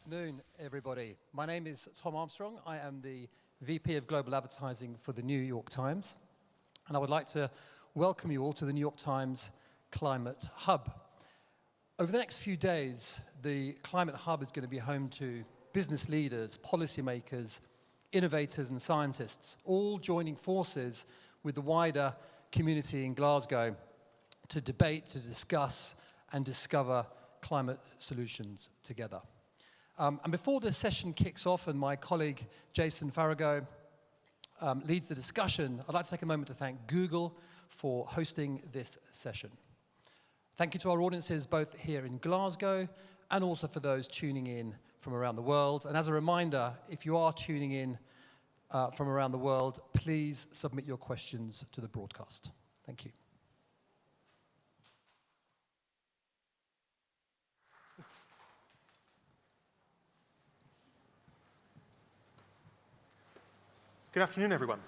afternoon, everybody. My name is Tom Armstrong. I am the VP of Global Advertising for the New York Times. And I would like to welcome you all to the New York Times Climate Hub. Over the next few days, the Climate Hub is going to be home to business leaders, policymakers, innovators and scientists, all joining forces with the wider community in Glasgow to debate, to discuss and discover climate solutions together. And before the session kicks off and my colleague Jason Farago leads the discussion, I'd like to take a moment to thank Google for hosting this session. Thank you to our audiences both here in Glasgow and also for those tuning in from around the world. And as a reminder, if you are tuning in from around the world, please submit your questions to the broadcast. Thank you. Good afternoon, everyone.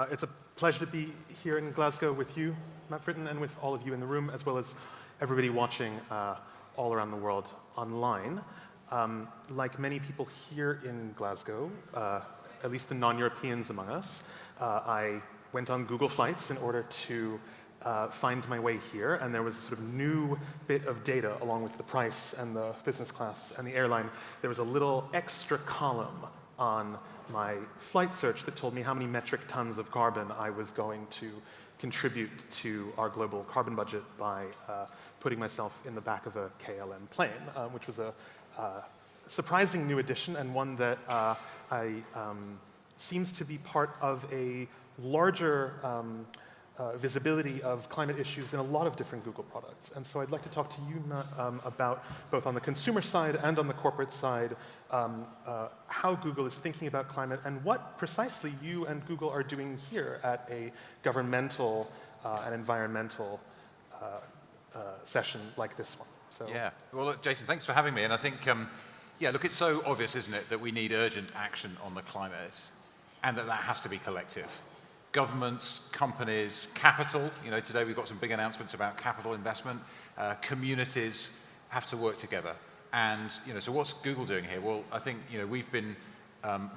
It's a pleasure to be here in Glasgow with you, Matt Brittin, and with all of you in the room, as well as everybody watching all around the world online. Like many people here in Glasgow, at least the non-Europeans among us, I went on Google Flights in order to find my way here, and there was a sort of new bit of data along with the price and the business class and the airline. There was a little extra column on my flight search that told me how many metric tons of carbon I was going to contribute to our global carbon budget by putting myself in the back of a KLM plane, which was a surprising new addition and one that seems to be part of a larger visibility of climate issues in a lot of different Google products. And so I'd like to talk to you, Matt, about both on the consumer side and on the corporate side, how Google is thinking about climate and what precisely you and Google are doing here at a governmental and environmental session like this one. So. Yeah, well, look, Jason, thanks for having me. And I think, yeah, look, it's so obvious, isn't it, that we need urgent action on the climate and that has to be collective. Governments, companies, capital, today we've got some big announcements about capital investment. Communities have to work together. And, so what's Google doing here? Well, I think, we've been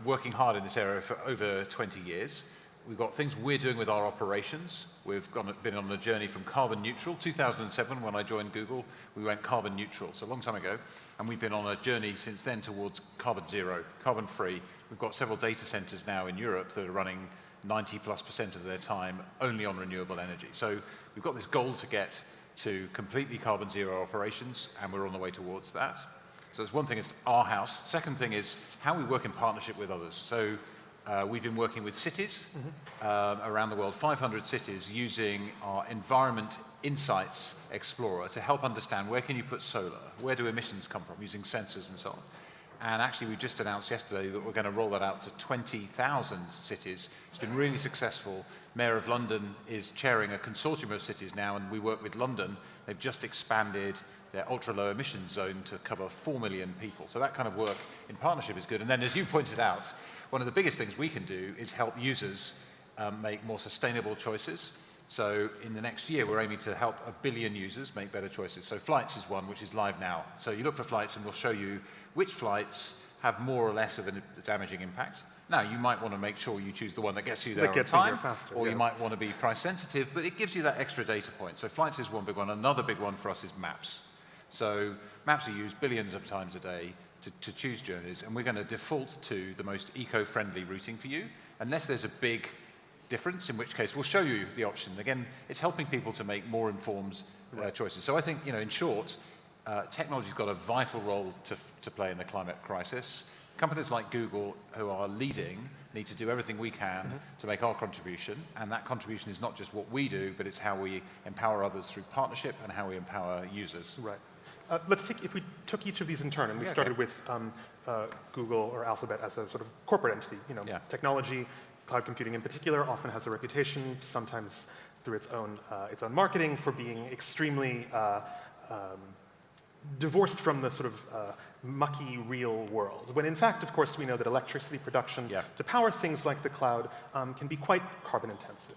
working hard in this area for over 20 years. We've got things we're doing with our operations. We've been on a journey from carbon neutral. 2007, when I joined Google, we went carbon neutral, so a long time ago. And we've been on a journey since then towards carbon zero, carbon free. We've got several data centers now in Europe that are running 90+% of their time only on renewable energy. So we've got this goal to get to completely carbon zero operations, and we're on the way towards that. So that's one thing, is our house. Second thing is how we work in partnership with others. So we've been working with cities around the world, 500 cities, using our Environment Insights Explorer to help understand where can you put solar, where do emissions come from, using sensors and so on. And actually, we just announced yesterday that we're going to roll that out to 20,000 cities. It's been really successful. Mayor of London is chairing a consortium of cities now, and we work with London. They've just expanded their ultra-low emissions zone to cover 4 million people. So that kind of work in partnership is good. And then, as you pointed out, one of the biggest things we can do is help users make more sustainable choices. So in the next year, we're aiming to help 1 billion users make better choices. So flights is one, which is live now. So you look for flights, and we'll show you which flights have more or less of a damaging impact. Now, you might want to make sure you choose the one that gets you there on time, faster, or yes. you might want to be price sensitive, but it gives you that extra data point. So flights is one big one. Another big one for us is maps. So maps are used billions of times a day to choose journeys, and we're going to default to the most eco-friendly routing for you, unless there's a big difference, in which case we'll show you the option. Again, it's helping people to make more informed choices. So I think, in short, technology's got a vital role to play in the climate crisis. Companies like Google, who are leading, need to do everything we can to make our contribution, and that contribution is not just what we do, but it's how we empower others through partnership and how we empower users. Right. If we took each of these in turn, and we started with Google or Alphabet as a sort of corporate entity, technology, cloud computing in particular, often has a reputation, sometimes through its own marketing, for being extremely divorced from the sort of mucky real world. When in fact, of course, we know that electricity production to power things like the cloud can be quite carbon intensive.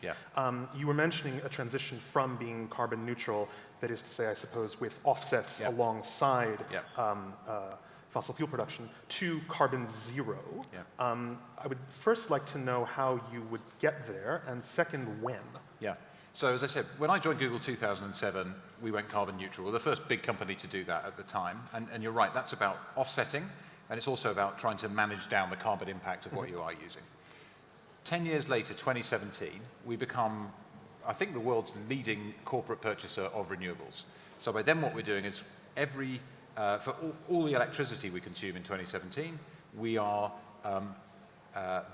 You were mentioning a transition from being carbon neutral, that is to say, I suppose, with offsets alongside fossil fuel production to carbon zero. Yeah. I would first like to know how you would get there, and second, when. Yeah. So as I said, when I joined Google in 2007, we went carbon neutral. We're the first big company to do that at the time. And you're right, that's about offsetting, and it's also about trying to manage down the carbon impact of what you are using. 10 years later, 2017, we become, I think, the world's leading corporate purchaser of renewables. So by then what we're doing is for all the electricity we consume in 2017, we are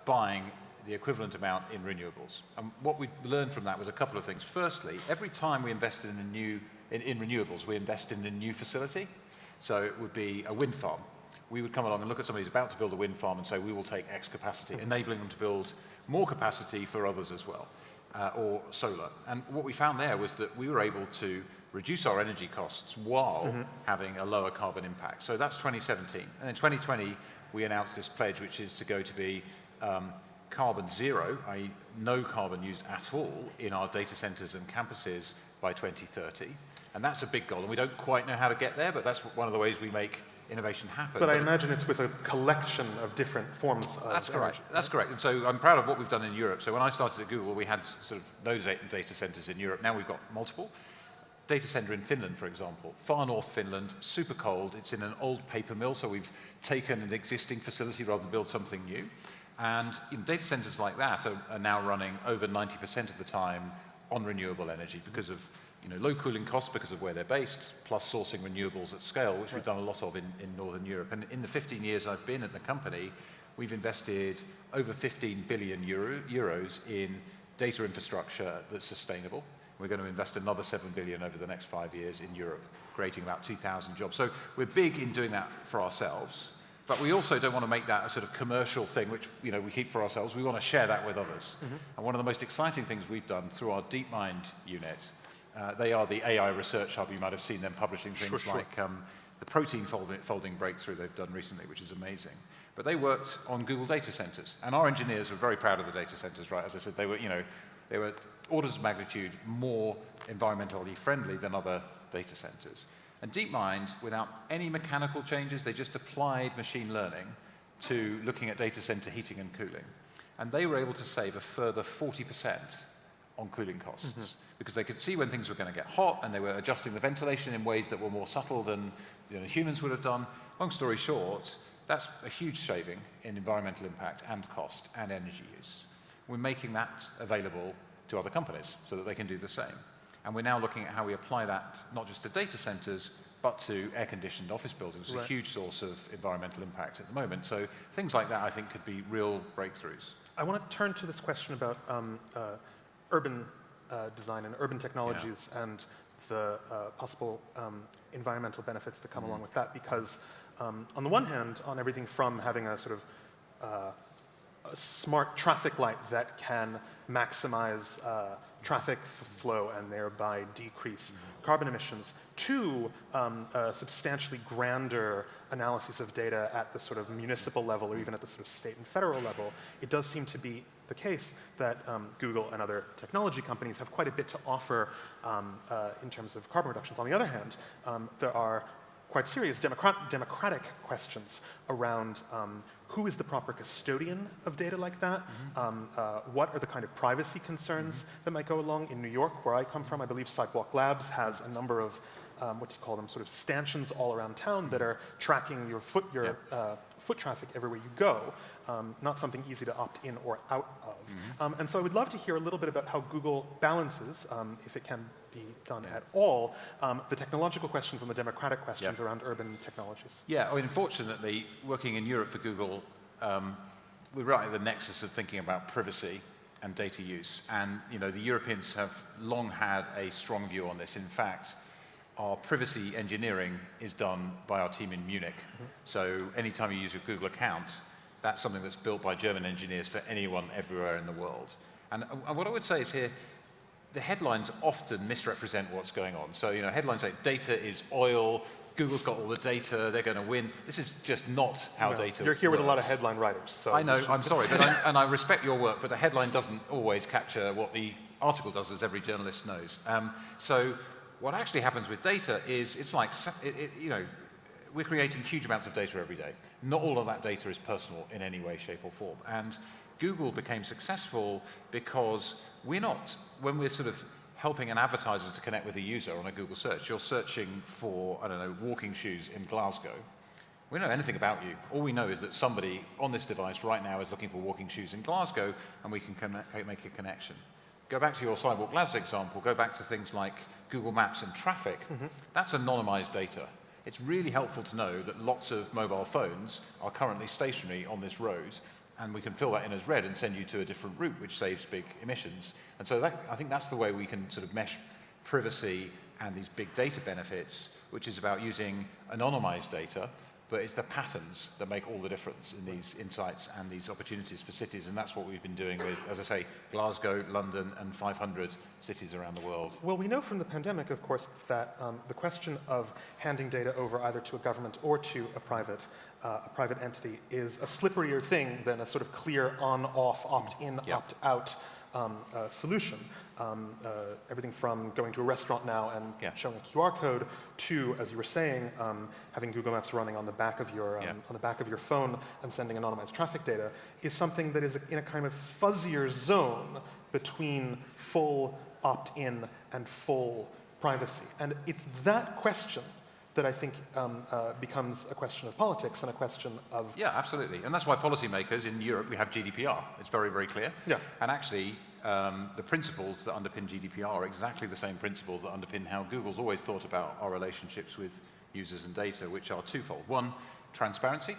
buying the equivalent amount in renewables. And what we learned from that was a couple of things. Firstly, every time we invested in renewables, we invest in a new facility. So it would be a wind farm. We would come along and look at somebody who's about to build a wind farm and say, we will take X capacity, enabling them to build more capacity for others as well, or solar. And what we found there was that we were able to reduce our energy costs while having a lower carbon impact. So that's 2017. And in 2020, we announced this pledge, which is to go to be carbon zero, i.e. no carbon used at all in our data centers and campuses by 2030. And that's a big goal. And we don't quite know how to get there, but that's one of the ways we make innovation happen. But I imagine it's with a collection of different forms of That's correct. energy. That's correct. And so I'm proud of what we've done in Europe. So when I started at Google, we had sort of no data centers in Europe. Now we've got multiple. Data center in Finland, for example, far north Finland, super cold. It's in an old paper mill, so we've taken an existing facility rather than build something new. And data centers like that are now running over 90% of the time on renewable energy because of low cooling costs because of where they're based, plus sourcing renewables at scale, which we've done a lot of in Northern Europe. And in the 15 years I've been at the company, we've invested over 15 billion euros in data infrastructure that's sustainable. We're going to invest another 7 billion over the next 5 years in Europe, creating about 2,000 jobs. So we're big in doing that for ourselves, but we also don't want to make that a sort of commercial thing, which we keep for ourselves. We want to share that with others. And one of the most exciting things we've done through our DeepMind unit, they are the AI research hub. You might have seen them publishing things like the protein folding breakthrough they've done recently, which is amazing. But they worked on Google data centers, and our engineers were very proud of the data centers, right? As I said, they were orders of magnitude more environmentally friendly than other data centers. And DeepMind, without any mechanical changes, they just applied machine learning to looking at data center heating and cooling. And they were able to save a further 40% on cooling costs because they could see when things were going to get hot, and they were adjusting the ventilation in ways that were more subtle than humans would have done. Long story short, that's a huge saving in environmental impact and cost and energy use. We're making that available to other companies so that they can do the same. And we're now looking at how we apply that not just to data centers, but to air-conditioned office buildings. It's a huge source of environmental impact at the moment. So things like that, I think, could be real breakthroughs. I want to turn to this question about urban design and urban technologies and the possible environmental benefits that come along with that. Because on the one hand, on everything from having a sort of a smart traffic light that can maximize traffic flow and thereby decrease carbon emissions, to a substantially grander analysis of data at the sort of municipal level or even at the sort of state and federal level, it does seem to be the case that Google and other technology companies have quite a bit to offer in terms of carbon reductions. On the other hand, there are quite serious democratic questions around who is the proper custodian of data like that? What are the kind of privacy concerns that might go along? In New York, where I come from, I believe Sidewalk Labs has a number of, what do you call them, sort of stanchions all around town that are tracking your foot traffic everywhere you go. Not something easy to opt in or out of. And so I would love to hear a little bit about how Google balances, if it can be done at all, the technological questions and the democratic questions around urban technologies. Yeah, I mean, unfortunately, working in Europe for Google, we're right at the nexus of thinking about privacy and data use. And the Europeans have long had a strong view on this. In fact, our privacy engineering is done by our team in Munich. So anytime you use your Google account, that's something that's built by German engineers for anyone everywhere in the world. And what I would say is here, the headlines often misrepresent what's going on. So, headlines like data is oil, Google's got all the data, they're going to win. This is just not how data You're here works. with a lot of headline writers. So I know, I'm sorry, but I respect your work, but the headline doesn't always capture what the article does, as every journalist knows. So what actually happens with data is, it's like, we're creating huge amounts of data every day. Not all of that data is personal in any way, shape, or form. And Google became successful because we're not, when we're sort of helping an advertiser to connect with a user on a Google search, you're searching for, I don't know, walking shoes in Glasgow. We don't know anything about you. All we know is that somebody on this device right now is looking for walking shoes in Glasgow, and we can make a connection. Go back to your Sidewalk Labs example, go back to things like Google Maps and traffic. That's anonymized data. It's really helpful to know that lots of mobile phones are currently stationary on this road, and we can fill that in as red and send you to a different route, which saves big emissions. And so I think that's the way we can sort of mesh privacy and these big data benefits, which is about using anonymized data, but it's the patterns that make all the difference in these insights and these opportunities for cities, and that's what we've been doing with, as I say, Glasgow, London, and 500 cities around the world. Well, we know from the pandemic, of course, that the question of handing data over either to a government or to a private entity is a slipperier thing than a sort of clear on-off, opt-in, opt-out solution. Everything from going to a restaurant now and showing a QR code to, as you were saying, having Google Maps running on the back of your phone and sending anonymized traffic data is something that is in a kind of fuzzier zone between full opt-in and full privacy. And it's that question that I think becomes a question of politics and a question of... Yeah, absolutely. And that's why policymakers in Europe, we have GDPR. It's very, very clear. Yeah. And actually, the principles that underpin GDPR are exactly the same principles that underpin how Google's always thought about our relationships with users and data, which are twofold. One, transparency.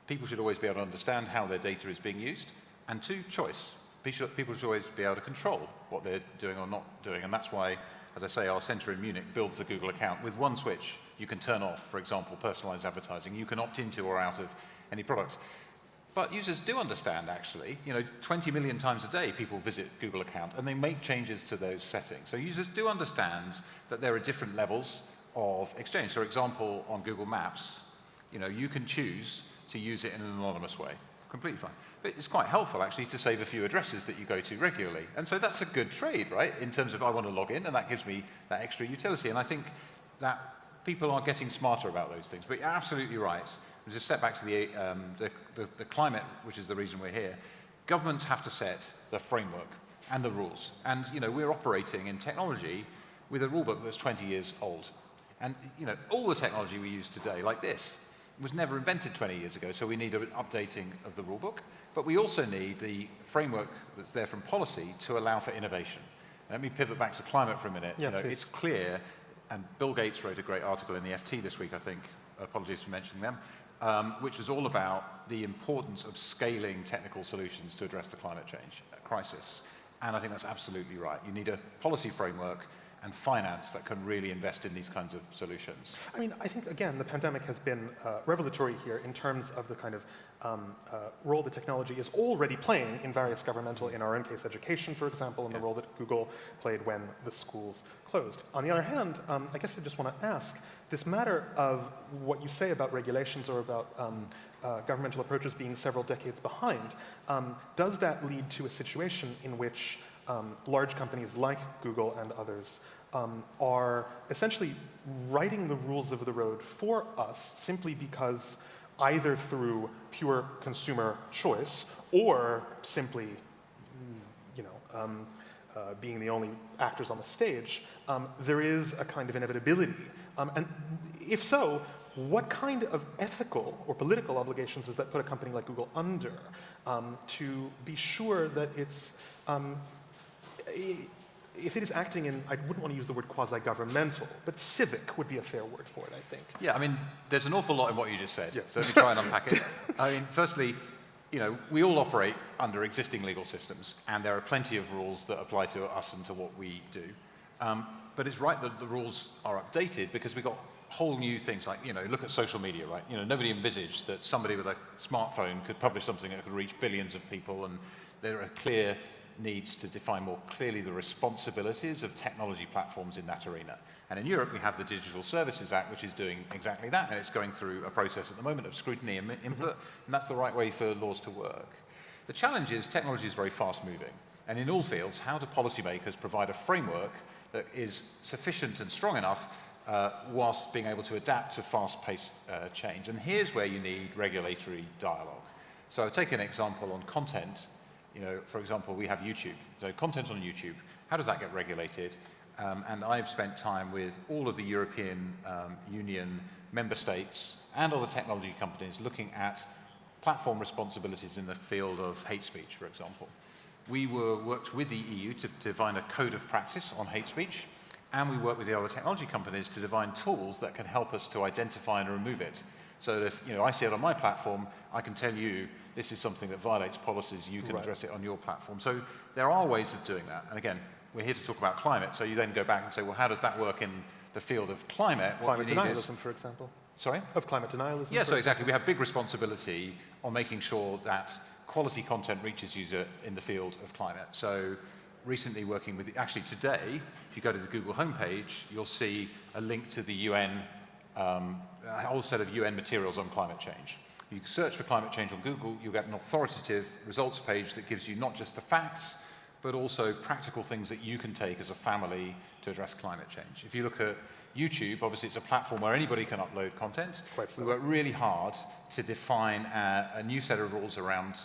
People should always be able to understand how their data is being used. And two, choice. People should always be able to control what they're doing or not doing. And that's why, as I say, our center in Munich builds the Google account with one switch. You can turn off, for example, personalized advertising. You can opt into or out of any product. But users do understand, actually. 20 million times a day people visit Google account, and they make changes to those settings. So users do understand that there are different levels of exchange. So, for example, on Google Maps, you can choose to use it in an anonymous way. Completely fine. But it's quite helpful, actually, to save a few addresses that you go to regularly. And so that's a good trade, right, in terms of I want to log in, and that gives me that extra utility. And I think that people are getting smarter about those things. But you're absolutely right. Just step back to the climate, which is the reason we're here. Governments have to set the framework and the rules. And we're operating in technology with a rulebook that's 20 years old. And all the technology we use today, like this, was never invented 20 years ago, so we need an updating of the rulebook. But we also need the framework that's there from policy to allow for innovation. Let me pivot back to climate for a minute. Yeah, it's clear, and Bill Gates wrote a great article in the FT this week, I think, apologies for mentioning them, which was all about the importance of scaling technical solutions to address the climate change crisis. And I think that's absolutely right. You need a policy framework and finance that can really invest in these kinds of solutions. I mean, I think, again, the pandemic has been revelatory here in terms of the kind of role that technology is already playing in various governmental, in our own case, education, for example, and the role that Google played when the schools closed. On the other hand, I guess I just want to ask, this matter of what you say about regulations or about governmental approaches being several decades behind, does that lead to a situation in which large companies like Google and others are essentially writing the rules of the road for us simply because either through pure consumer choice or simply, being the only actors on the stage, there is a kind of inevitability. And if so, what kind of ethical or political obligations does that put a company like Google under to be sure that it's if it is acting in, I wouldn't want to use the word quasi-governmental, but civic would be a fair word for it, I think. Yeah, I mean, there's an awful lot in what you just said. Yes. So let me try and unpack it. I mean, firstly, we all operate under existing legal systems, and there are plenty of rules that apply to us and to what we do. But it's right that the rules are updated because we've got whole new things like, look at social media, right? Nobody envisaged that somebody with a smartphone could publish something that could reach billions of people, and there are clear needs to define more clearly the responsibilities of technology platforms in that arena. And in Europe, we have the Digital Services Act, which is doing exactly that, and it's going through a process at the moment of scrutiny and input, and that's the right way for laws to work. The challenge is technology is very fast-moving, and in all fields, how do policymakers provide a framework that is sufficient and strong enough whilst being able to adapt to fast-paced change. And here's where you need regulatory dialogue. So I'll take an example on content. For example, we have YouTube. So content on YouTube, how does that get regulated? And I've spent time with all of the European Union member states and other technology companies looking at platform responsibilities in the field of hate speech, for example. We worked with the EU to define a code of practice on hate speech, and we worked with the other technology companies to define tools that can help us to identify and remove it. So that if I see it on my platform, I can tell you this is something that violates policies, you can address it on your platform. So there are ways of doing that. And again, we're here to talk about climate, so you then go back and say, well, how does that work in the field of climate? Climate denialism, for example. Sorry? Of climate denialism. Yeah, so exactly. We have big responsibility on making sure that quality content reaches user in the field of climate. So recently working with, actually today, if you go to the Google homepage, you'll see a link to the UN, a whole set of UN materials on climate change. You search for climate change on Google, you'll get an authoritative results page that gives you not just the facts, but also practical things that you can take as a family to address climate change. If you look at YouTube, obviously it's a platform where anybody can upload content. We work really hard to define a new set of rules around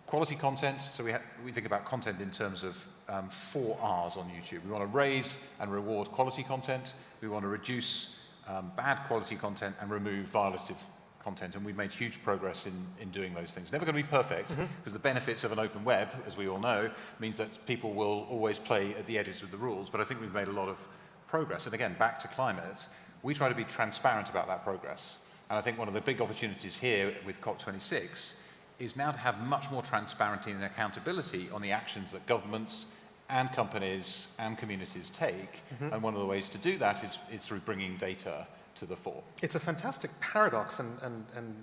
quality content. So we think about content in terms of 4 R's on YouTube. We want to raise and reward quality content. We want to reduce bad quality content and remove violative content, and we've made huge progress in doing those things. Never going to be perfect, because the benefits of an open web, as we all know, means that people will always play at the edges of the rules, but I think we've made a lot of progress. And again, back to climate, we try to be transparent about that progress. And I think one of the big opportunities here with COP26 is now to have much more transparency and accountability on the actions that governments and companies and communities take. And one of the ways to do that is through bringing data to the fore. It's a fantastic paradox and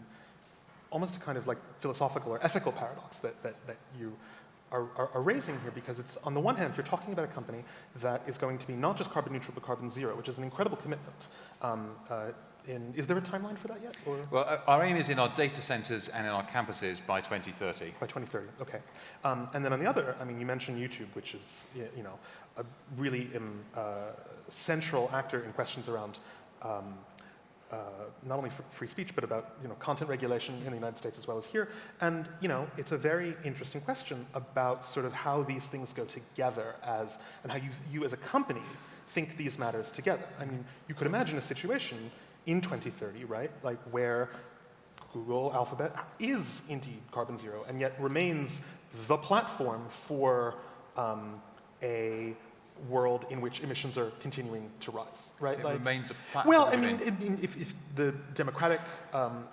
almost a kind of like philosophical or ethical paradox that you are raising here, because it's, on the one hand, you're talking about a company that is going to be not just carbon neutral, but carbon zero, which is an incredible commitment. Is there a timeline for that yet? Or? Well, our aim is in our data centers and in our campuses by 2030. By 2030, okay. And then on the other, I mean, you mentioned YouTube, which is, a really central actor in questions around not only free speech, but about content regulation in the United States as well as here. And it's a very interesting question about sort of how these things go together and how you as a company think these matters together. I mean, you could imagine a situation in 2030, right, like where Google, Alphabet is indeed carbon zero and yet remains the platform for a world in which emissions are continuing to rise, right? It remains a platform. Well, I mean, if the democratic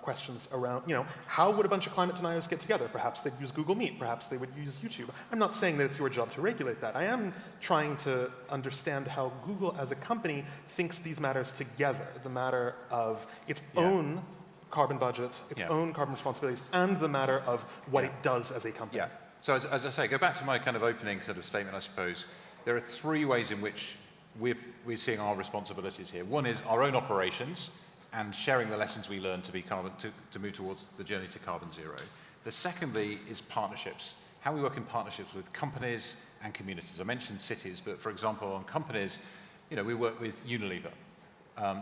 questions around, how would a bunch of climate deniers get together? Perhaps they'd use Google Meet. Perhaps they would use YouTube. I'm not saying that it's your job to regulate that. I am trying to understand how Google as a company thinks these matters together, the matter of its own carbon budget, its own carbon responsibilities, and the matter of what it does as a company. Yeah. So as I say, go back to my kind of opening sort of statement, I suppose. There are 3 ways in which we're seeing our responsibilities here. One is our own operations and sharing the lessons we learned to move towards the journey to carbon zero. The secondly is partnerships, how we work in partnerships with companies and communities. I mentioned cities, but for example, on companies, we work with Unilever.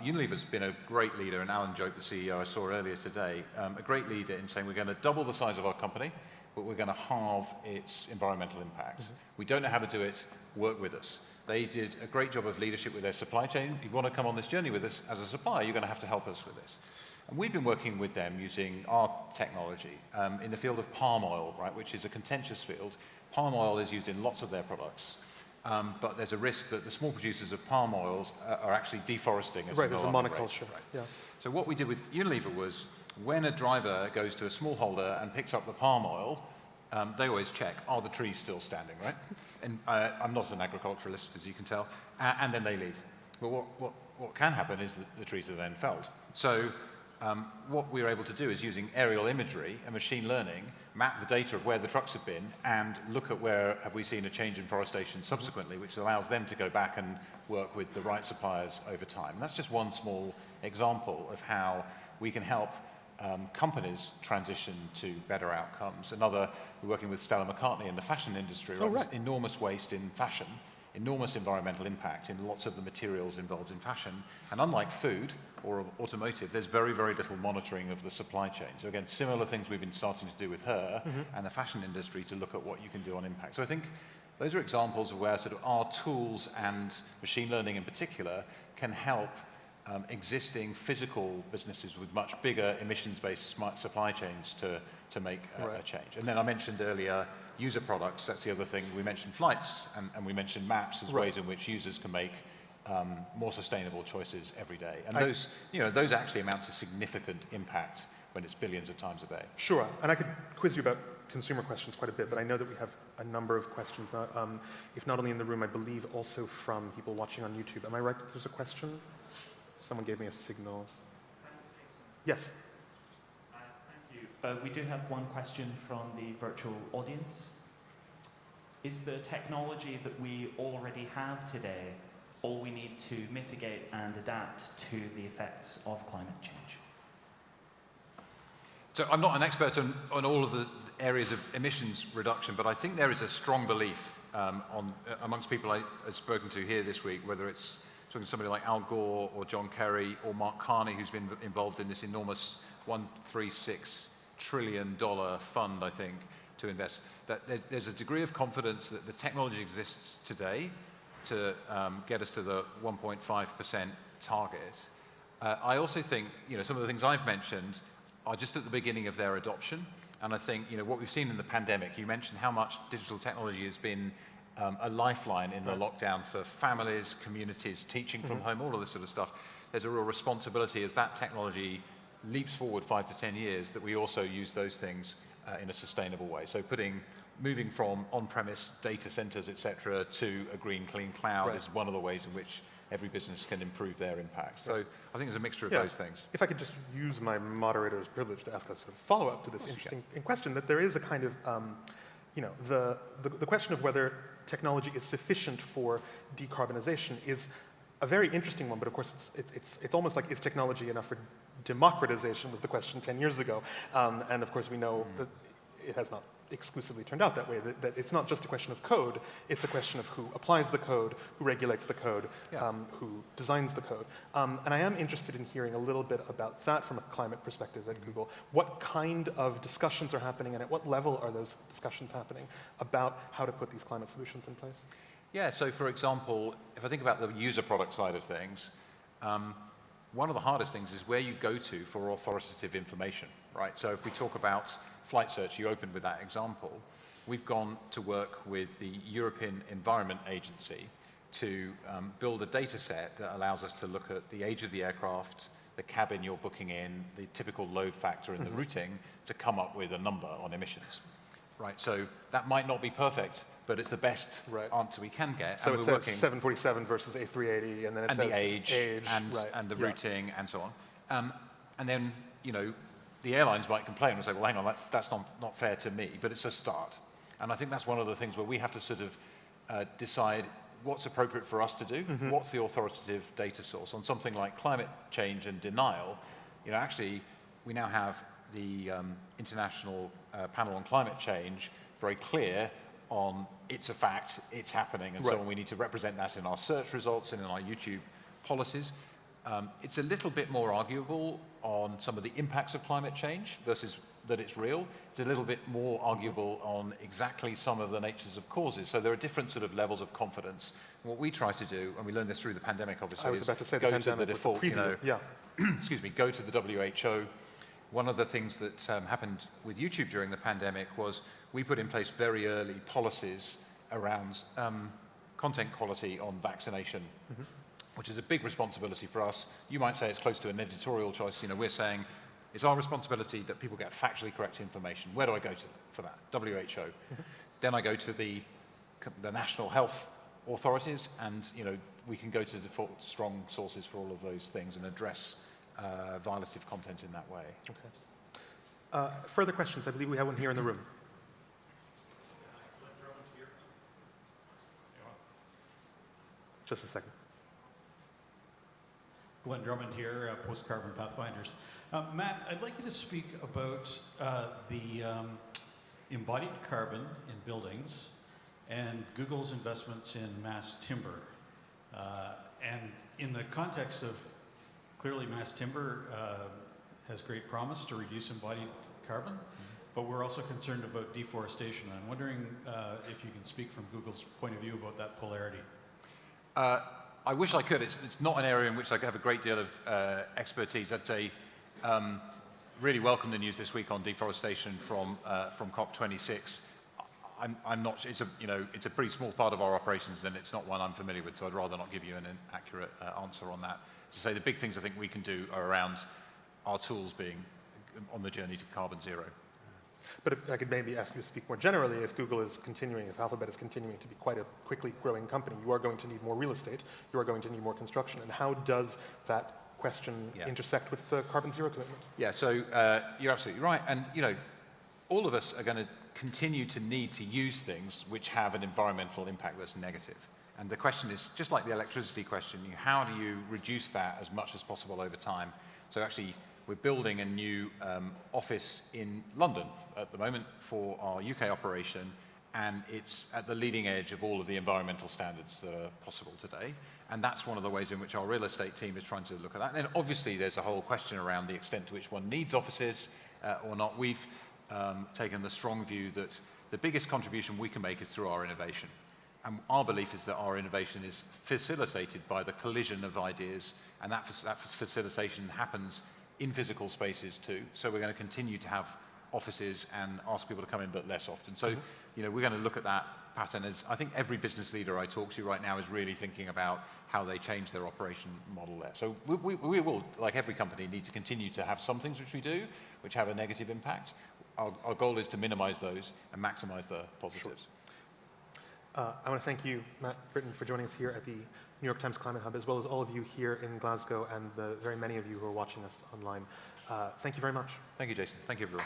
Unilever's been a great leader, and Alan Jope, the CEO I saw earlier today, a great leader in saying we're going to double the size of our company, but we're going to halve its environmental impact. We don't know how to do it, work with us. They did a great job of leadership with their supply chain. If you want to come on this journey with us as a supplier, you're going to have to help us with this. And we've been working with them using our technology in the field of palm oil, right, which is a contentious field. Palm oil is used in lots of their products. But there's a risk that the small producers of palm oils are actually deforesting. Right, there's a monoculture. Right. Yeah. So what we did with Unilever was, when a driver goes to a smallholder and picks up the palm oil, they always check, are the trees still standing, right? And I'm not an agriculturalist, as you can tell, and then they leave. But what can happen is that the trees are then felled. So what we were able to do is, using aerial imagery and machine learning, map the data of where the trucks have been and look at where have we seen a change in forestation subsequently, which allows them to go back and work with the right suppliers over time. And that's just one small example of how we can help companies transition to better outcomes. Another, we're working with Stella McCartney in the fashion industry. Right? There's enormous waste in fashion, enormous environmental impact in lots of the materials involved in fashion. And unlike food or automotive, there's very, very little monitoring of the supply chain. So again, similar things we've been starting to do with her and the fashion industry to look at what you can do on impact. So I think those are examples of where sort of our tools and machine learning in particular can help existing physical businesses with much bigger emissions-based supply chains to make a change. And then I mentioned earlier user products. That's the other thing. We mentioned flights and we mentioned maps as ways in which users can make more sustainable choices every day. And those actually amount to significant impact when it's billions of times a day. Sure, and I could quiz you about consumer questions quite a bit, but I know that we have a number of questions, if not only in the room, I believe also from people watching on YouTube. Am I right that there's a question? Someone gave me a signal. Yes. We do have one question from the virtual audience. Is the technology that we already have today all we need to mitigate and adapt to the effects of climate change? So I'm not an expert on all of the areas of emissions reduction, but I think there is a strong belief amongst people I've spoken to here this week, whether it's talking to somebody like Al Gore or John Kerry or Mark Carney, who's been involved in this enormous $136 trillion fund, I think, to invest, that there's a degree of confidence that the technology exists today to get us to the 1.5% target. I also think, some of the things I've mentioned are just at the beginning of their adoption. And I think, what we've seen in the pandemic, you mentioned how much digital technology has been a lifeline in the lockdown for families, communities, teaching from home, all of this sort of stuff. There's a real responsibility as that technology leaps forward 5 to 10 years that we also use those things in a sustainable way. So moving from on-premise data centers, et cetera, to a green, clean cloud is one of the ways in which every business can improve their impact. So I think there's a mixture of those things. If I could just use my moderator's privilege to ask us a follow-up to this interesting question, that there is a kind of, the question of whether technology is sufficient for decarbonization is a very interesting one, but of course it's almost like, is technology enough for democratization was the question 10 years ago. And of course we know that it has not exclusively turned out that way, that it's not just a question of code, it's a question of who applies the code, who regulates the code, who designs the code. And I am interested in hearing a little bit about that from a climate perspective at Google. What kind of discussions are happening and at what level are those discussions happening about how to put these climate solutions in place? Yeah, so for example, if I think about the user product side of things, one of the hardest things is where you go to for authoritative information, right? So if we talk about flight search, you opened with that example, we've gone to work with the European Environment Agency to build a data set that allows us to look at the age of the aircraft, the cabin you're booking in, the typical load factor in the routing to come up with a number on emissions, right? So that might not be perfect, but it's the best answer we can get. So and it we're says 747 versus A380, and then it says the age and the routing and so on. And then, the airlines might complain and say, well, hang on, that's not fair to me, but it's a start. And I think that's one of the things where we have to sort of decide what's appropriate for us to do, what's the authoritative data source. On something like climate change and denial, actually, we now have the International Panel on Climate Change very clear on it's a fact, it's happening, and so on. We need to represent that in our search results and in our YouTube policies. It's a little bit more arguable on some of the impacts of climate change versus that it's real. It's a little bit more arguable on exactly some of the natures of causes. So there are different sort of levels of confidence. And what we try to do, and we learned this through the pandemic, obviously, is go to the default, excuse me, go to the WHO. One of the things that happened with YouTube during the pandemic was we put in place very early policies around content quality on vaccination, which is a big responsibility for us. You might say it's close to an editorial choice. We're saying it's our responsibility that people get factually correct information. Where do I go to for that? WHO. Then I go to the national health authorities, and we can go to default strong sources for all of those things and address violative content in that way. Okay. Further questions? I believe we have one here in the room. Just a second. Glenn Drummond here, Post-Carbon Pathfinders. Matt, I'd like you to speak about the embodied carbon in buildings and Google's investments in mass timber. And in the context of, clearly mass timber has great promise to reduce embodied carbon, but we're also concerned about deforestation. I'm wondering if you can speak from Google's point of view about that polarity. I wish I could. It's not an area in which I have a great deal of expertise. I'd say really welcome the news this week on deforestation from COP26. I'm not. It's a pretty small part of our operations, and it's not one I'm familiar with. So I'd rather not give you an accurate answer on that. To say the big things I think we can do are around our tools being on the journey to carbon zero. But if I could maybe ask you to speak more generally, if Google is continuing, if Alphabet is continuing to be quite a quickly growing company, you are going to need more real estate, you are going to need more construction, and how does that question intersect with the carbon zero commitment? Yeah, so you're absolutely right, and all of us are going to continue to need to use things which have an environmental impact that's negative. And the question is, just like the electricity question, how do you reduce that as much as possible over time? So actually, we're building a new office in London at the moment for our UK operation, and it's at the leading edge of all of the environmental standards that are possible today. And that's one of the ways in which our real estate team is trying to look at that. And then obviously there's a whole question around the extent to which one needs offices or not. We've taken the strong view that the biggest contribution we can make is through our innovation. And our belief is that our innovation is facilitated by the collision of ideas, and that facilitation happens in physical spaces too. So we're going to continue to have offices and ask people to come in, but less often. So, we're going to look at that pattern as I think every business leader I talk to right now is really thinking about how they change their operation model there. So we will, like every company, need to continue to have some things which we do, which have a negative impact. Our goal is to minimize those and maximize the positives. I want to thank you, Matt Brittin, for joining us here at the New York Times Climate Hub, as well as all of you here in Glasgow and the very many of you who are watching us online. Thank you very much. Thank you, Jason. Thank you, everyone.